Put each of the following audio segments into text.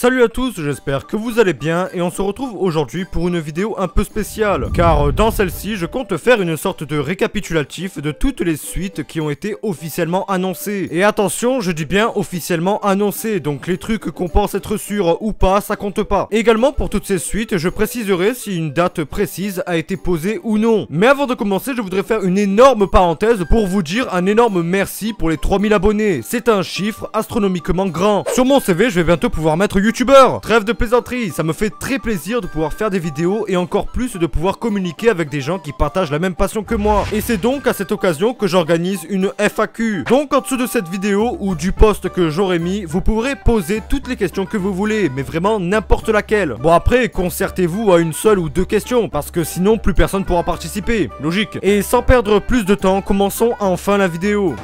Salut à tous, j'espère que vous allez bien et on se retrouve aujourd'hui pour une vidéo un peu spéciale. Car dans celle-ci, je compte faire une sorte de récapitulatif de toutes les suites qui ont été officiellement annoncées. Et attention, je dis bien officiellement annoncées, donc les trucs qu'on pense être sûrs ou pas, ça compte pas. Également pour toutes ces suites, je préciserai si une date précise a été posée ou non. Mais avant de commencer, je voudrais faire une énorme parenthèse pour vous dire un énorme merci pour les 3000 abonnés. C'est un chiffre astronomiquement grand. Sur mon CV, je vais bientôt pouvoir mettre youtubeur. Trêve de plaisanterie, ça me fait très plaisir de pouvoir faire des vidéos et encore plus de pouvoir communiquer avec des gens qui partagent la même passion que moi. Et c'est donc à cette occasion que j'organise une FAQ. Donc en dessous de cette vidéo ou du post que j'aurai mis, vous pourrez poser toutes les questions que vous voulez, mais vraiment n'importe laquelle. Bon après, concertez-vous à une seule ou deux questions, parce que sinon plus personne pourra participer. Logique. Et sans perdre plus de temps, commençons enfin la vidéo.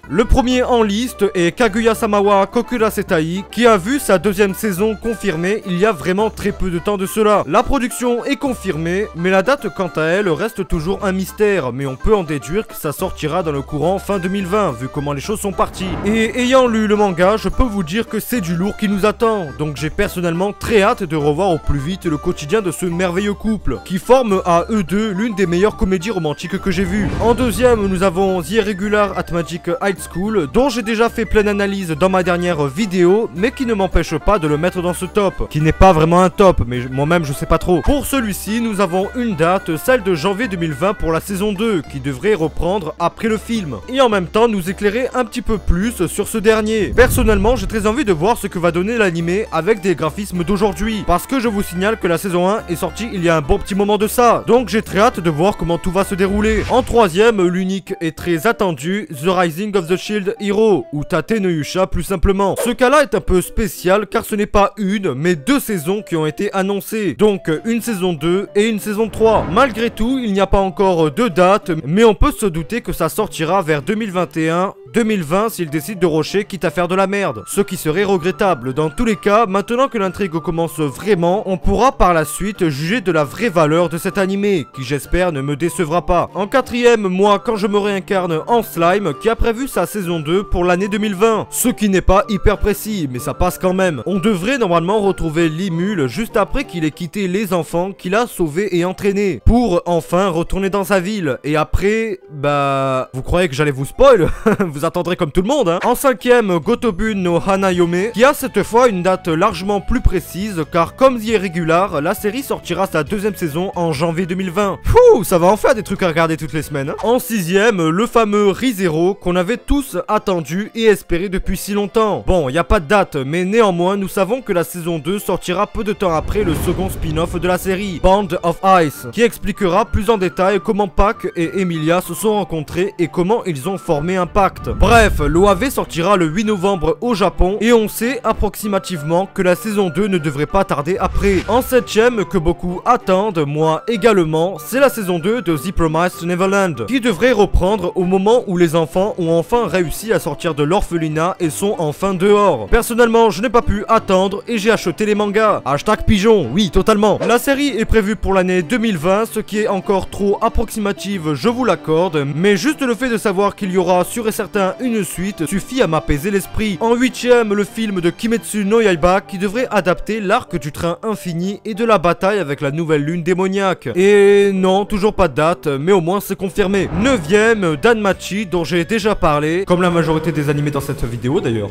Le premier en liste est Kaguya-sama wa Kokurasetai, qui a vu sa deuxième saison confirmée il y a vraiment très peu de temps de cela. La production est confirmée, mais la date quant à elle reste toujours un mystère, mais on peut en déduire que ça sortira dans le courant fin 2020, vu comment les choses sont parties. Et ayant lu le manga, je peux vous dire que c'est du lourd qui nous attend, donc j'ai personnellement très hâte de revoir au plus vite le quotidien de ce merveilleux couple, qui forme à eux deux l'une des meilleures comédies romantiques que j'ai vues. En deuxième, nous avons The Irregular at Magic High School, dont j'ai déjà fait pleine analyse dans ma dernière vidéo, mais qui ne m'empêche pas de le mettre dans ce top, qui n'est pas vraiment un top, mais moi-même je sais pas trop. Pour celui-ci, nous avons une date, celle de janvier 2020 pour la saison 2, qui devrait reprendre après le film, et en même temps nous éclairer un petit peu plus sur ce dernier. Personnellement, j'ai très envie de voir ce que va donner l'animé avec des graphismes d'aujourd'hui, parce que je vous signale que la saison 1 est sortie il y a un bon petit moment de ça, donc j'ai très hâte de voir comment tout va se dérouler. En troisième, l'unique et très attendu, The Rising of the Shield Hero, ou Tate no Yusha plus simplement. Ce cas-là est un peu spécial car ce n'est pas une, mais deux saisons qui ont été annoncées. Donc une saison 2 et une saison 3. Malgré tout, il n'y a pas encore de date, mais on peut se douter que ça sortira vers 2021-2020 s'ils décident de rusher quitte à faire de la merde. Ce qui serait regrettable. Dans tous les cas, maintenant que l'intrigue commence vraiment, on pourra par la suite juger de la vraie valeur de cet animé, qui j'espère ne me décevra pas. En quatrième, moi quand je me réincarne en slime, qui a prévu sa saison 2 pour l'année 2020, ce qui n'est pas hyper précis, mais ça passe quand même. On devrait normalement retrouver Limul juste après qu'il ait quitté les enfants qu'il a sauvés et entraînés, pour enfin retourner dans sa ville. Et après, bah... Vous croyez que j'allais vous spoil? Vous attendrez comme tout le monde, hein. En cinquième, Gotobun no Hanayome, qui a cette fois une date largement plus précise, car comme The Irregular, la série sortira sa deuxième saison en janvier 2020. Fouh, ça va en faire des trucs à regarder toutes les semaines, hein. En sixième, le fameux ReZero, qu'on avait tous attendu et espéré depuis si longtemps. Bon, il n'y a pas de date, mais néanmoins, nous savons que la saison 2 sortira peu de temps après le second spin-off de la série, Band of Ice, qui expliquera plus en détail comment Pac et Emilia se sont rencontrés et comment ils ont formé un pacte. Bref, l'OAV sortira le 8 novembre au Japon et on sait approximativement que la saison 2 ne devrait pas tarder après. En septième, que beaucoup attendent, moi également, c'est la saison 2 de The Promised Neverland, qui devrait reprendre au moment où les enfants ont enfin réussi à sortir de l'orphelinat et sont enfin dehors. Personnellement, je n'ai pas pu attendre et j'ai acheté les mangas. Hashtag pigeon, oui, totalement. La série est prévue pour l'année 2020, ce qui est encore trop approximative, je vous l'accorde, mais juste le fait de savoir qu'il y aura sûr et certain une suite suffit à m'apaiser l'esprit. En huitième, le film de Kimetsu no Yaiba qui devrait adapter l'arc du train infini et de la bataille avec la nouvelle lune démoniaque. Et non, toujours pas de date, mais au moins c'est confirmé. Neuvième, Danmachi, dont j'ai déjà parlé, comme la majorité des animés dans cette vidéo d'ailleurs.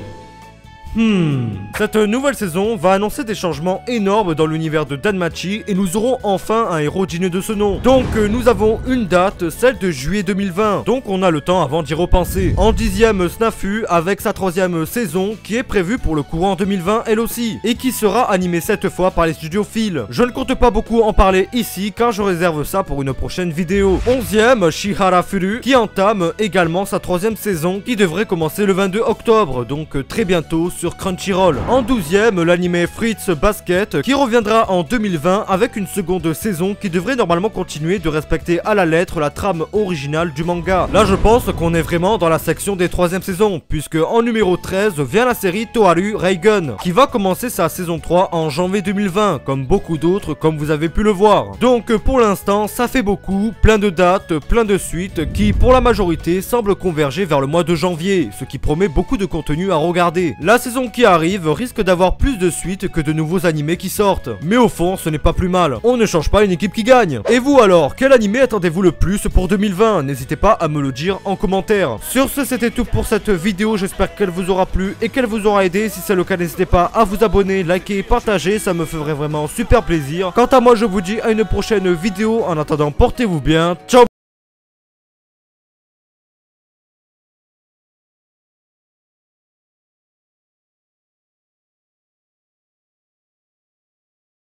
Cette nouvelle saison va annoncer des changements énormes dans l'univers de Danmachi et nous aurons enfin un héros digne de ce nom. Donc nous avons une date, celle de juillet 2020, donc on a le temps avant d'y repenser. En dixième, Snafu avec sa troisième saison qui est prévue pour le courant 2020 elle aussi, et qui sera animée cette fois par les studios Phil. Je ne compte pas beaucoup en parler ici car je réserve ça pour une prochaine vidéo. Onzième, Shihara Furu qui entame également sa troisième saison qui devrait commencer le 22 octobre, donc très bientôt sur sur Crunchyroll. En 12e, l'anime Fritz Basket qui reviendra en 2020 avec une seconde saison qui devrait normalement continuer de respecter à la lettre la trame originale du manga. Là je pense qu'on est vraiment dans la section des 3e saisons, puisque en numéro 13 vient la série Toharu Reigen qui va commencer sa saison 3 en janvier 2020, comme beaucoup d'autres comme vous avez pu le voir. Donc pour l'instant ça fait beaucoup, plein de dates, plein de suites qui pour la majorité semblent converger vers le mois de janvier, ce qui promet beaucoup de contenu à regarder. La saison qui arrive risque d'avoir plus de suites que de nouveaux animés qui sortent, mais au fond ce n'est pas plus mal, on ne change pas une équipe qui gagne. Et vous alors, quel animé attendez-vous le plus pour 2020? N'hésitez pas à me le dire en commentaire. Sur ce, c'était tout pour cette vidéo, j'espère qu'elle vous aura plu et qu'elle vous aura aidé. Si c'est le cas, n'hésitez pas à vous abonner, liker, partager, ça me ferait vraiment super plaisir. Quant à moi, je vous dis à une prochaine vidéo. En attendant, portez-vous bien, ciao.